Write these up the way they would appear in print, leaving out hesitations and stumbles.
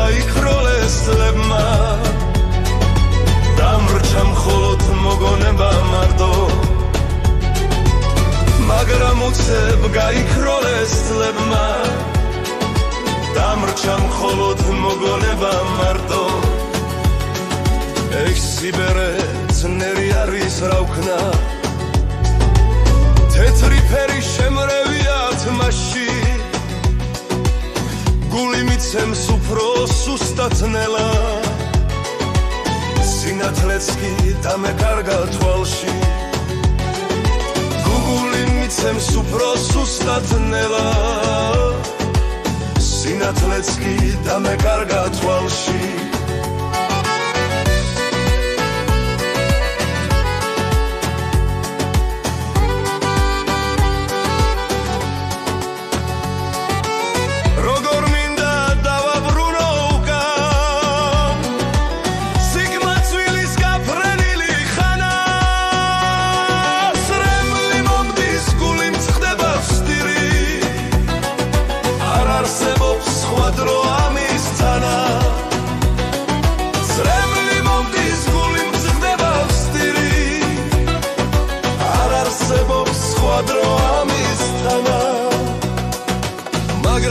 გაიქროლეს ლებმა დამრჩა მხოლოდ მოგონება მარტო მაგრამ უცებ გაიქროლეს ლებმა დამრჩა მხოლოდ მოგონება მარტო ეს სიბერე ძნერი არის რა ვქნა თეთრი ფერი შემრევია თმაში გული მიცემს უფრო სუსტად ნელა სინათლეც კი დამეკარგა თვალში გული მიცემს უფრო სუსტად ნელა სინათლეც კი დამეკარგა თვალში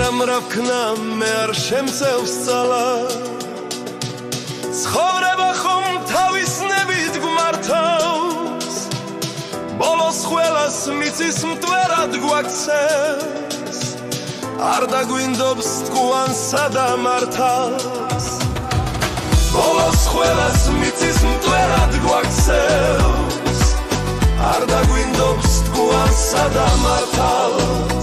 მაგრამ რა ვქნა მე არ შემწევს ძალა ცხოვრება ხომ თავის ნებით გვმართავს ბოლოს ყველას მიწის მტვერად გვაქცევს არ დაგვინდობს თქუანსა და მართავს ბოლოს ყველას მიწის მტვერად გვაქცევს არ დაგვინდობს თქუანსა და მართავს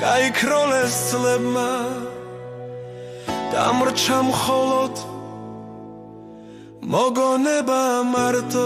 გაიქროლეს ლებმა დამრჩა მხოლოდ მოგონება მარტო